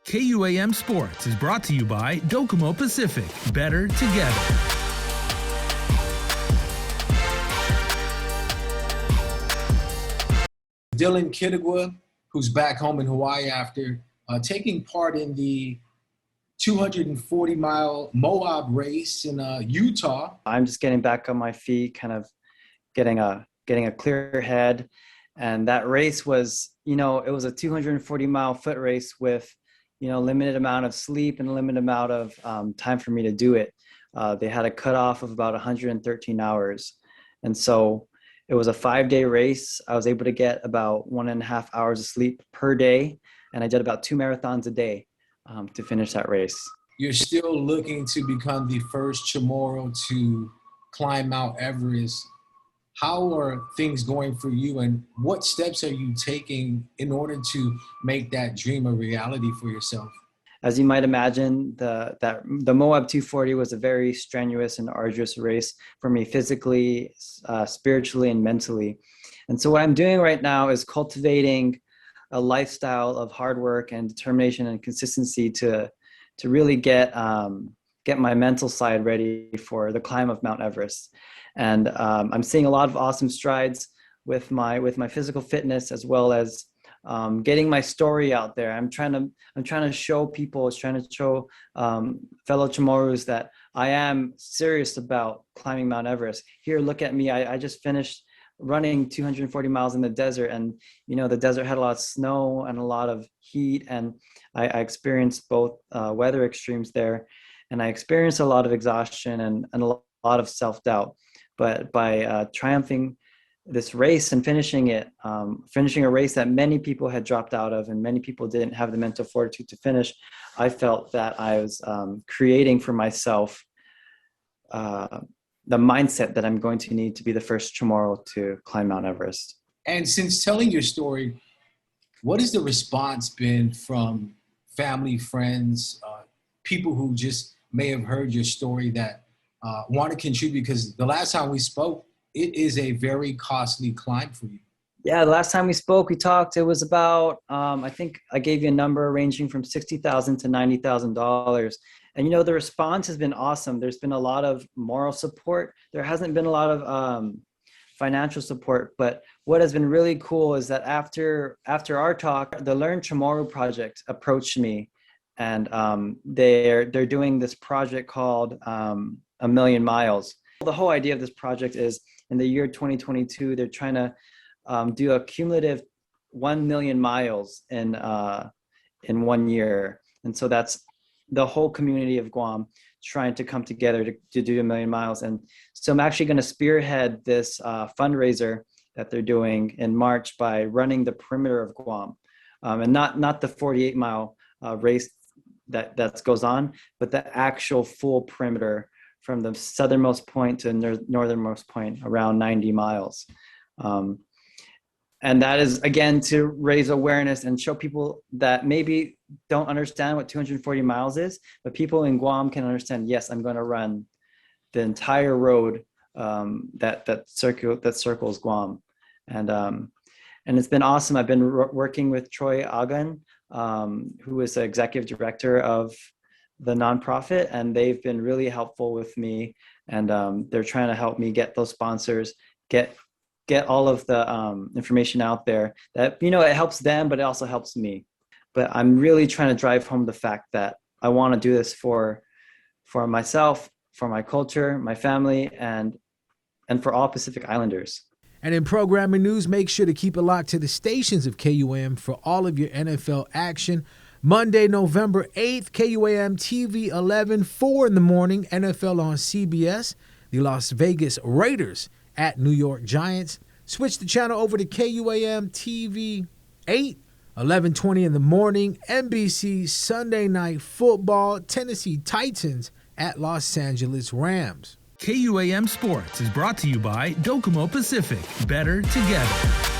KUAM Sports is brought to you by Docomo Pacific. Better together. Dillon Quitugua, who's back home in Hawaii after taking part in the 240-mile Moab race in Utah. I'm just getting back on my feet, kind of getting a clear head. And that race was, it was a 240-mile foot race with, limited amount of sleep and a limited amount of time for me to do it. They had a cutoff of about 113 hours. And so it was a 5-day race. I was able to get about 1.5 hours of sleep per day. And I did about 2 marathons a day to finish that race. You're still looking to become the first Chamorro to climb Mount Everest. How are things going for you, and what steps are you taking in order to make that dream a reality for yourself? As you might imagine, the Moab 240 was a very strenuous and arduous race for me physically, spiritually, and mentally. And so what I'm doing right now is cultivating a lifestyle of hard work and determination and consistency to really get my mental side ready for the climb of Mount Everest. And I'm seeing a lot of awesome strides with my physical fitness, as well as getting my story out there. I'm trying to show people, trying to show fellow Chamorros that I am serious about climbing Mount Everest. Here, look at me. I just finished running 240 miles in the desert, and the desert had a lot of snow and a lot of heat, and I experienced both weather extremes there, and I experienced a lot of exhaustion and a lot of self-doubt. But by triumphing this race and finishing a race that many people had dropped out of and many people didn't have the mental fortitude to finish, I felt that I was creating for myself the mindset that I'm going to need to be the first Chamorro to climb Mount Everest. And since telling your story, what has the response been from family, friends, people who just may have heard your story that want to contribute? Because the last time we spoke, it is a very costly climb for you. Yeah, the last time we spoke, we talked, it was about, I think I gave you a number ranging from $60,000 to $90,000. And, the response has been awesome. There's been a lot of moral support. There hasn't been a lot of financial support. But what has been really cool is that after our talk, the Learn Chamorro project approached me. And they're doing this project called A Million Miles. The whole idea of this project is in the year 2022, they're trying to do a cumulative 1 million miles in 1 year. And so that's the whole community of Guam trying to come together to do 1 million miles. And so I'm actually going to spearhead this fundraiser that they're doing in March by running the perimeter of Guam, and not the 48-mile race that goes on, but the actual full perimeter from the southernmost point to the northernmost point, around 90 miles. And that is, again, to raise awareness and show people that maybe don't understand what 240 miles is, but people in Guam can understand, yes, I'm going to run the entire road that circles Guam. And it's been awesome. I've been working with Troy Agan, who is the executive director of the nonprofit, and they've been really helpful with me. And they're trying to help me get those sponsors, get all of the information out there that, it helps them, but it also helps me. But I'm really trying to drive home the fact that I want to do this for myself, for my culture, my family, and for all Pacific Islanders. And in programming news, make sure to keep it locked to the stations of KUAM for all of your NFL action. Monday, November 8th, KUAM TV 11, 4 in the morning, NFL on CBS. The Las Vegas Raiders at New York Giants. Switch the channel over to KUAM TV 8, 11:20 in the morning, NBC Sunday Night Football, Tennessee Titans at Los Angeles Rams. KUAM Sports is brought to you by Docomo Pacific. Better together.